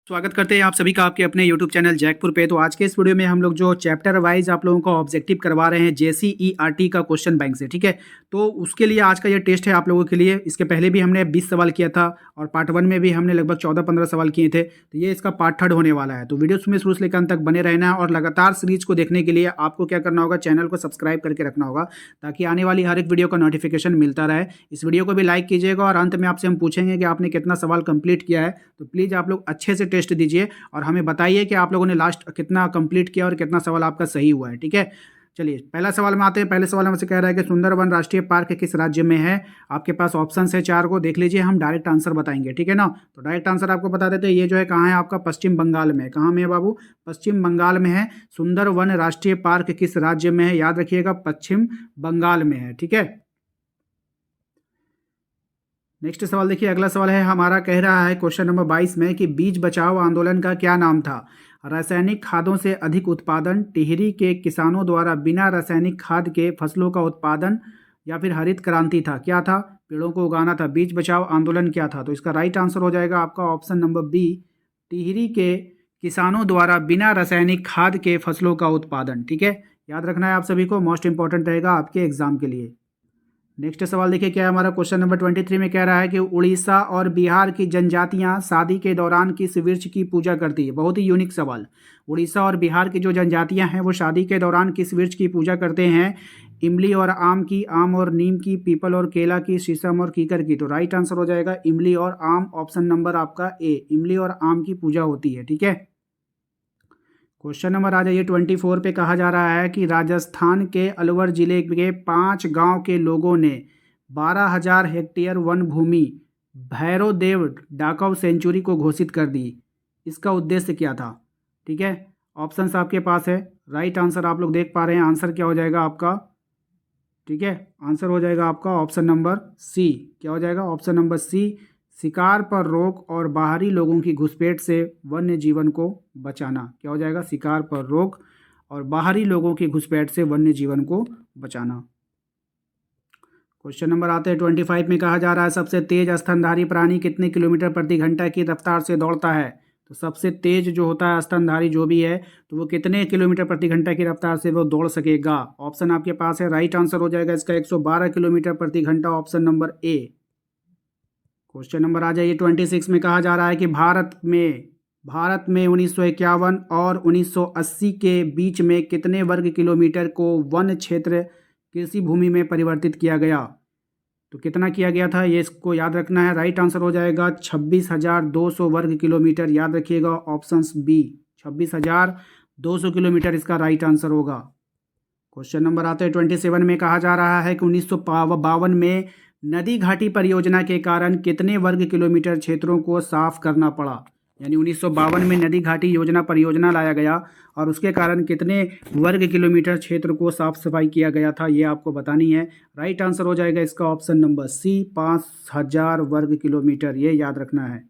स्वागत करते हैं आप सभी का आपके अपने YouTube चैनल जैकपुर पे। तो आज के इस वीडियो में हम लोग जो चैप्टर वाइज आप लोगों को ऑब्जेक्टिव करवा रहे हैं JCERT का क्वेश्चन बैंक से, ठीक है। तो उसके लिए आज का ये टेस्ट है आप लोगों के लिए। इसके पहले भी हमने 20 सवाल किया था और पार्ट 1 में भी हमने लगभग 14-15 सवाल किए थे। तो ये इसका पार्ट 3 होने वाला है। तो वीडियो में शुरू से लेकर अंत तक बने रहना है और लगातार सीरीज को देखने के लिए आपको क्या करना होगा, चैनल को सब्सक्राइब करके रखना होगा ताकि आने वाली हर एक वीडियो का नोटिफिकेशन मिलता रहे। इस वीडियो को भी लाइक कीजिएगा और अंत में आपसे हम पूछेंगे कि आपने कितना सवाल कंप्लीट किया है। तो प्लीज़ आप लोग अच्छे से टेस्ट दीजिए और हमें बताइए कि आप लोगों ने लास्ट कितना कंप्लीट किया और कितना सवाल आपका सही हुआ है, ठीक है। चलिए पहला सवाल में आते हैं। पहले सवाल हमसे कह रहा है कि सुंदरवन राष्ट्रीय पार्क किस राज्य में है। आपके पास ऑप्शन है 4 को, देख लीजिए, हम डायरेक्ट आंसर बताएंगे, ठीक है ना। तो डायरेक्ट आंसर आपको बता देते हैं। ये जो है कहाँ है आपका, पश्चिम बंगाल में। कहाँ में है बाबू, पश्चिम बंगाल में है। सुंदरवन राष्ट्रीय पार्क किस राज्य में है, याद रखिएगा पश्चिम बंगाल में है, ठीक है। नेक्स्ट सवाल देखिए, अगला सवाल है हमारा, कह रहा है क्वेश्चन नंबर 22 में कि बीज बचाओ आंदोलन का क्या नाम था। रासायनिक खादों से अधिक उत्पादन, टिहरी के किसानों द्वारा बिना रासायनिक खाद के फसलों का उत्पादन, या फिर हरित क्रांति था। क्या था, पेड़ों को उगाना था। बीज बचाओ आंदोलन क्या था, तो इसका राइट आंसर हो जाएगा आपका ऑप्शन नंबर बी, टिहरी के किसानों द्वारा बिना रासायनिक खाद के फसलों का उत्पादन, ठीक है। याद रखना है आप सभी को, मोस्ट इंपॉर्टेंट रहेगा आपके एग्जाम के लिए। नेक्स्ट सवाल देखिए क्या है हमारा, क्वेश्चन नंबर 23 में कह रहा है कि उड़ीसा और बिहार की जनजातियां शादी के दौरान किस वृक्ष की पूजा करती है। बहुत ही यूनिक सवाल। उड़ीसा और बिहार की जो जनजातियां हैं वो शादी के दौरान किस वृक्ष की पूजा करते हैं। इमली और आम की, आम और नीम की, पीपल और केला की, शीशम और कीकर की। तो राइट आंसर हो जाएगा इमली और आम, ऑप्शन नंबर आपका ए, इमली और आम की पूजा होती है, ठीक है। क्वेश्चन नंबर आ जाइए 24 पे। कहा जा रहा है कि राजस्थान के अलवर जिले के 5 गांव के लोगों ने 12,000 हेक्टेयर वन भूमि भैरव देव डाकव सेंचुरी को घोषित कर दी। इसका उद्देश्य क्या था, ठीक है। ऑप्शंस आपके पास है। राइट आंसर आप लोग देख पा रहे हैं, आंसर क्या हो जाएगा आपका, ठीक है। आंसर हो जाएगा आपका ऑप्शन नंबर सी। क्या हो जाएगा, ऑप्शन नंबर सी, शिकार पर रोक और बाहरी लोगों की घुसपैठ से वन्य जीवन को बचाना। क्या हो जाएगा, शिकार पर रोक और बाहरी लोगों की घुसपैठ से वन्य जीवन को बचाना। क्वेश्चन नंबर आते हैं 25 में। कहा जा रहा है सबसे तेज स्तनधारी प्राणी कितने किलोमीटर प्रति घंटा की रफ्तार से दौड़ता है। तो सबसे तेज जो होता है स्तनधारी जो भी है, तो वो कितने किलोमीटर प्रति घंटा की रफ्तार से वो दौड़ सकेगा। ऑप्शन आपके पास है। राइट आंसर हो जाएगा इसका 112 किलोमीटर प्रति घंटा, option number A. Question number आ जाइए 26 में। कहा जा रहा है कि भारत में 1951 और 1980 के बीच में कितने वर्ग किलोमीटर को वन क्षेत्र कृषि भूमि में परिवर्तित किया गया। तो कितना किया गया था, ये इसको याद रखना है। राइट आंसर हो जाएगा 26,200 वर्ग किलोमीटर। याद रखिएगा ऑप्शंस बी, 26,200 किलोमीटर इसका राइट आंसर होगा। क्वेश्चन नंबर आता है 27 में। कहा जा रहा है कि 1952 में नदी घाटी परियोजना के कारण कितने वर्ग किलोमीटर क्षेत्रों को साफ करना पड़ा। यानी 1952 में नदी घाटी परियोजना लाया गया और उसके कारण कितने वर्ग किलोमीटर क्षेत्र को साफ सफाई किया गया था, ये आपको बतानी है। राइट आंसर हो जाएगा इसका ऑप्शन नंबर सी, 5,000 वर्ग किलोमीटर, ये याद रखना है।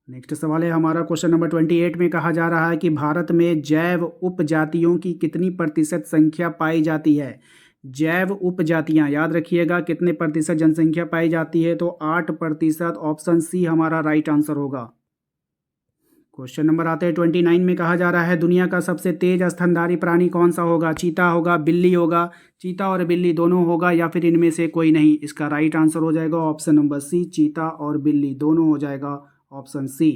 नेक्स्ट सवाल है हमारा, क्वेश्चन नंबर 28 में। कहा जा रहा है कि भारत में जैव उपजातियों की कितनी प्रतिशत संख्या पाई जाती है। जैव उपजातियां याद रखिएगा कितने प्रतिशत जनसंख्या पाई जाती है, तो 8%, ऑप्शन सी हमारा राइट आंसर होगा। क्वेश्चन नंबर आते हैं 29 में। कहा जा रहा है दुनिया का सबसे तेज स्तनधारी प्राणी कौन सा होगा। चीता होगा, बिल्ली होगा, चीता और बिल्ली दोनों होगा, या फिर इनमें से कोई नहीं। इसका राइट आंसर हो जाएगा ऑप्शन नंबर सी, चीता और बिल्ली दोनों हो जाएगा, ऑप्शन सी।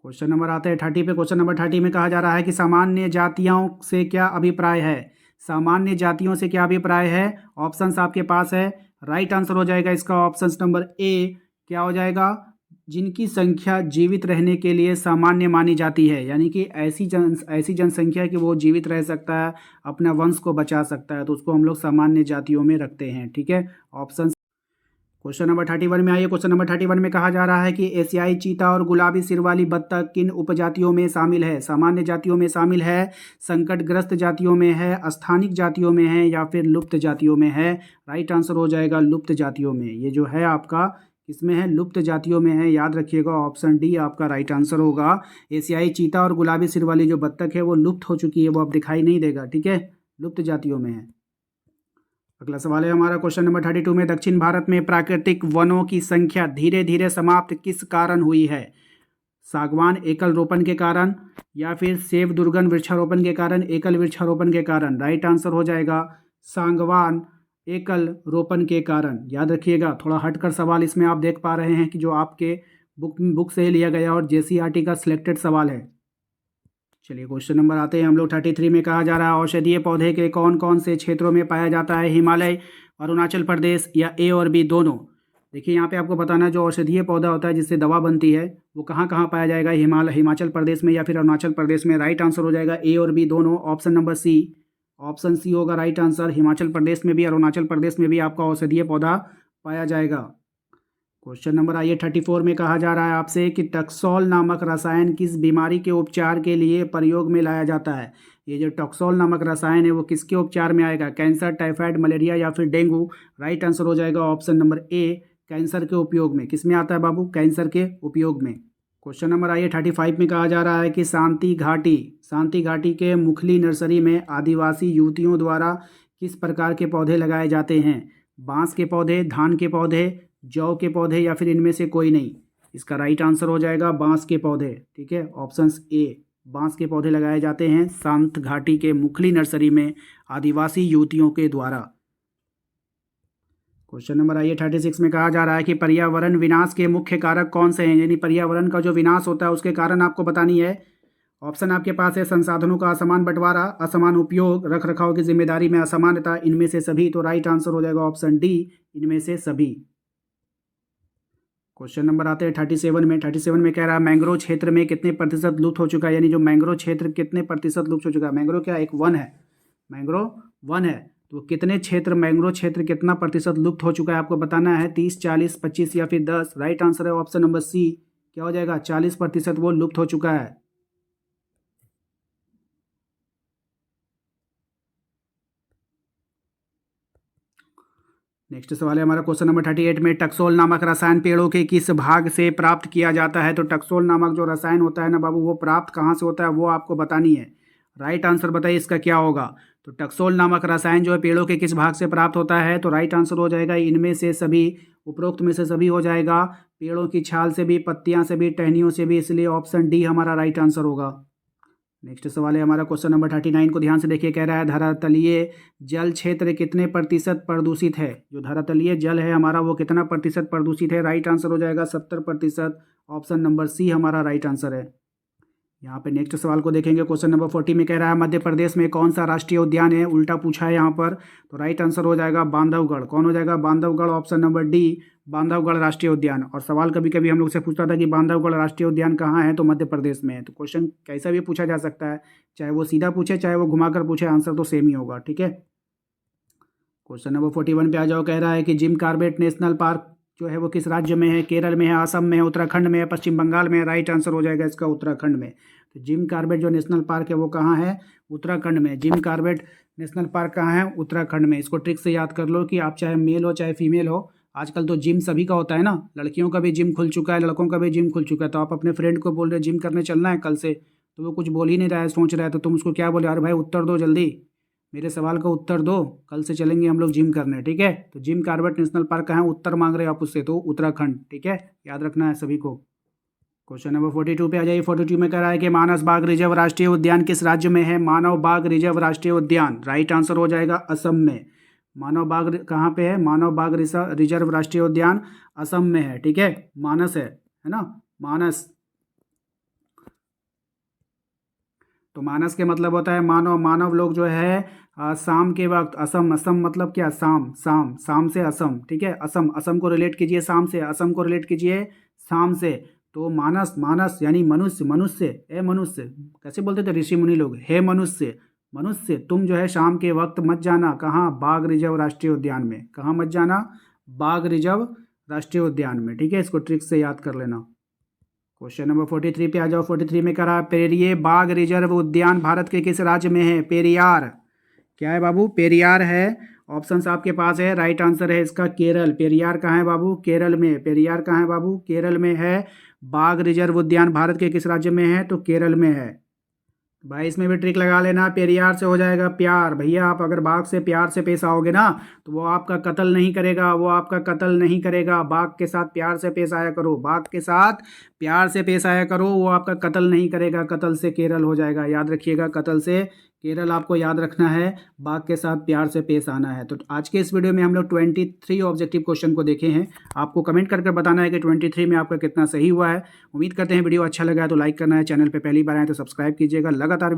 क्वेश्चन नंबर आता है 30 पे। क्वेश्चन नंबर 30 में कहा जा रहा है कि सामान्य जातियों से क्या अभिप्राय है। सामान्य जातियों से क्या अभिप्राय है, ऑप्शंस आपके पास है। राइट आंसर हो जाएगा इसका ऑप्शन नंबर ए, क्या हो जाएगा, जिनकी संख्या जीवित रहने के लिए सामान्य मानी जाती है। यानी कि ऐसी जनसंख्या कि वो जीवित रह सकता है, अपना वंश को बचा सकता है, तो उसको हम लोग सामान्य जातियों में रखते हैं, ठीक है। ऑप्शन क्वेश्चन नंबर 31 में आइए। क्वेश्चन नंबर 31 में कहा जा रहा है कि एशियाई चीता और गुलाबी सिर वाली बत्तख किन उपजातियों में शामिल है। सामान्य जातियों में शामिल है, संकटग्रस्त जातियों में है, स्थानिक जातियों में है, या फिर लुप्त जातियों में है। राइट आंसर हो जाएगा लुप्त जातियों में। ये जो है आपका किसमें है, लुप्त जातियों में है। याद रखिएगा ऑप्शन डी आपका राइट आंसर होगा। एशियाई चीता और गुलाबी सिर वाली जो बत्तख है वो लुप्त हो चुकी है, वो अब दिखाई नहीं देगा, ठीक है, लुप्त जातियों में है। अगला सवाल है हमारा, क्वेश्चन नंबर 32 में। दक्षिण भारत में प्राकृतिक वनों की संख्या धीरे धीरे समाप्त किस कारण हुई है। सागवान एकल रोपण के कारण या फिर सेब दुर्गन वृक्षारोपण के कारण, एकल वृक्षारोपण के कारण। राइट आंसर हो जाएगा सागवान एकल रोपण के कारण। याद रखिएगा, थोड़ा हटकर सवाल इसमें आप देख पा रहे हैं कि जो आपके बुक से लिया गया और जेसीईआरटी का सिलेक्टेड सवाल है। चलिए क्वेश्चन नंबर आते हैं हम लोग 33 में। कहा जा रहा है औषधीय पौधे के कौन कौन से क्षेत्रों में पाया जाता है? हिमालय, अरुणाचल प्रदेश या ए और बी दोनों? देखिए यहाँ पे आपको बताना है जो औषधीय पौधा होता है जिससे दवा बनती है वो कहाँ कहाँ पाया जाएगा? हिमाचल प्रदेश में या फिर अरुणाचल प्रदेश में। राइट आंसर हो जाएगा ए और बी दोनों, option number C. Option C होगा राइट आंसर। हिमाचल प्रदेश में भी अरुणाचल प्रदेश में भी आपका औषधीय पौधा पाया जाएगा। क्वेश्चन नंबर आइए 34 में। कहा जा रहा है आपसे कि टक्सोल नामक रसायन किस बीमारी के उपचार के लिए प्रयोग में लाया जाता है? ये जो टक्सोल नामक रसायन है वो किसके उपचार में आएगा? कैंसर, टाइफाइड, मलेरिया या फिर डेंगू? राइट आंसर हो जाएगा ऑप्शन नंबर ए, कैंसर के उपयोग में। किस में आता है बाबू? कैंसर के उपयोग में। क्वेश्चन नंबर आइए 35 में। कहा जा रहा है कि शांति घाटी के मुखली नर्सरी में आदिवासी युवतियों द्वारा किस प्रकार के पौधे लगाए जाते हैं? बांस के पौधे, धान के पौधे, जौ के पौधे या फिर इनमें से कोई नहीं? इसका राइट आंसर हो जाएगा बांस के पौधे। ठीक है, ऑप्शन ए, बांस के पौधे लगाए जाते हैं शांत घाटी के मुखली नर्सरी में आदिवासी युवतियों के द्वारा। क्वेश्चन नंबर आइए 36 में। कहा जा रहा है कि पर्यावरण विनाश के मुख्य कारक कौन से हैं? यानी पर्यावरण का जो विनाश होता है उसके कारण आपको बतानी है। ऑप्शन आपके पास है संसाधनों का असमान बंटवारा, असमान उपयोग, रख रखाव की जिम्मेदारी में असमानता, इनमें से सभी। तो राइट आंसर हो जाएगा ऑप्शन डी, इनमें से सभी। क्वेश्चन नंबर आते हैं 37 में। 37 में कह रहा है मैंग्रोव क्षेत्र में कितने प्रतिशत लुप्त हो चुका है? यानी जो मैंग्रोव क्षेत्र कितने प्रतिशत लुप्त हो चुका है? मैंग्रोव क्या एक वन है? मैंग्रोव वन है तो कितने क्षेत्र, मैंग्रोव क्षेत्र कितना प्रतिशत लुप्त हो चुका है आपको बताना है। 30, 40, 25 या फिर 10? राइट आंसर है ऑप्शन नंबर सी, क्या हो जाएगा? 40% वो लुप्त हो चुका है। नेक्स्ट सवाल है हमारा क्वेश्चन नंबर 38 में। टक्सोल नामक रसायन पेड़ों के किस भाग से प्राप्त किया जाता है? तो टक्सोल नामक जो रसायन होता है ना बाबू, वो प्राप्त कहाँ से होता है वो आपको बतानी है। राइट आंसर बताइए इसका क्या होगा? तो टक्सोल नामक रसायन जो है पेड़ों के किस भाग से प्राप्त होता है? तो राइट आंसर हो जाएगा इनमें से सभी, उपरोक्त में से सभी हो जाएगा। पेड़ों की छाल से भी, पत्तियां से भी, टहनियों से भी, इसलिए ऑप्शन डी हमारा राइट आंसर होगा। नेक्स्ट सवाल है हमारा क्वेश्चन नंबर 39 को ध्यान से देखिए। कह रहा है धरातलीय जल क्षेत्र कितने प्रतिशत प्रदूषित है? जो धरातलीय जल है हमारा वो कितना प्रतिशत प्रदूषित है? राइट आंसर हो जाएगा 70%, ऑप्शन नंबर सी हमारा राइट आंसर है। यहाँ पे नेक्स्ट सवाल को देखेंगे। क्वेश्चन नंबर 40 में कह रहा है मध्य प्रदेश में कौन सा राष्ट्रीय उद्यान है? उल्टा पूछा है यहाँ पर, तो राइट आंसर हो जाएगा बांधवगढ़। कौन हो जाएगा? Bandhavgarh, option number D, Bandhavgarh राष्ट्रीय उद्यान। और सवाल कभी कभी हम लोग से पूछता था कि बांधवगढ़ राष्ट्रीय उद्यान कहाँ है? तो मध्य प्रदेश में है। तो क्वेश्चन कैसा भी पूछा जा सकता है, चाहे वो सीधा पूछे चाहे वो घुमाकर पूछे, आंसर तो सेम ही होगा। ठीक है, क्वेश्चन नंबर 41 पे आ जाओ। कह रहा है कि जिम कॉर्बेट नेशनल पार्क जो है वो किस राज्य में है? केरल में है, असम में है, उत्तराखंड में है, पश्चिम बंगाल में है? राइट आंसर हो जाएगा इसका उत्तराखंड में। तो जिम कॉर्बेट जो नेशनल पार्क है वो कहाँ है? उत्तराखंड में। जिम कॉर्बेट नेशनल पार्क कहाँ है? उत्तराखंड में। इसको ट्रिक से याद कर लो कि आप चाहे मेल हो चाहे फीमेल हो, आजकल तो जिम सभी का होता है ना, लड़कियों का भी जिम खुल चुका है, लड़कों का भी जिम खुल चुका है। तो आप अपने फ्रेंड को बोल रहे जिम करने चलना है कल से, तो वो कुछ बोल ही नहीं रहा है, सोच रहा है, तो तुम उसको क्या बोले? अरे भाई उत्तर दो जल्दी, मेरे सवाल का उत्तर दो, कल से चलेंगे हम लोग जिम करने। ठीक है, तो जिम कॉर्बेट नेशनल पार्क कहाँ है? उत्तर मांग रहे हो आप उससे, तो उत्तराखंड। ठीक है, याद रखना है सभी को। क्वेश्चन नंबर 42 पे आ जाइए। 42 में कह रहा है कि मानस बाग रिजर्व राष्ट्रीय उद्यान किस राज्य में है? मानव बाग रिजर्व राष्ट्रीय उद्यान। राइट आंसर हो जाएगा असम में। मानव बाग कहाँ पे है? मानव बाग रिजर्व राष्ट्रीय उद्यान असम में है। ठीक है, मानस है ना, मानस। तो मानस के मतलब होता है मानव, मानव लोग जो है शाम के वक्त, असम, असम मतलब क्या? शाम, शाम, शाम से असम। ठीक है, असम, असम को रिलेट कीजिए शाम से, असम को रिलेट कीजिए शाम से। तो मानस, मानस यानी मनुष्य, मनुष्य, ए मनुष्य कैसे बोलते थे ऋषि मुनि लोग? हे मनुष्य, मनुष्य तुम जो है शाम के वक्त मत जाना। कहाँ? बाग रिजर्व राष्ट्रीय उद्यान में। कहाँ मत जाना? बाग रिजर्व राष्ट्रीय उद्यान में। ठीक है, इसको ट्रिक से याद कर लेना। क्वेश्चन नंबर 43 पे आ जाओ। 43 में कह रहा है पेरिये बाग रिजर्व उद्यान भारत के किस राज्य में है? पेरियार। क्या है बाबू? पेरियार है। ऑप्शंस आपके पास है, राइट आंसर है इसका केरल। पेरियार कहाँ है बाबू? केरल में। पेरियार कहाँ है बाबू? केरल में है। बाग रिजर्व उद्यान भारत के किस राज्य में है? तो केरल में है। भाई इसमें भी ट्रिक लगा लेना, पेरियार से हो जाएगा प्यार। भैया आप अगर बाघ से प्यार से पेश आओगे ना तो वो आपका कत्ल नहीं करेगा, वो आपका कत्ल नहीं करेगा। बाघ के साथ प्यार से पेश आया करो, बाघ के साथ प्यार से पेश आया करो, वो आपका कत्ल नहीं करेगा। कत्ल से केरल हो जाएगा, याद रखिएगा, कत्ल से केरल आपको याद रखना है। बाघ के साथ प्यार से पेश आना है। तो आज के इस वीडियो में हम लोग 23 ऑब्जेक्टिव क्वेश्चन को देखे हैं। आपको कमेंट करके बताना है कि 23 में आपका कितना सही हुआ है। उम्मीद करते हैं वीडियो अच्छा लगा है तो लाइक करना है, चैनल पे पहली बार आए तो सब्सक्राइब कीजिएगा। लगातार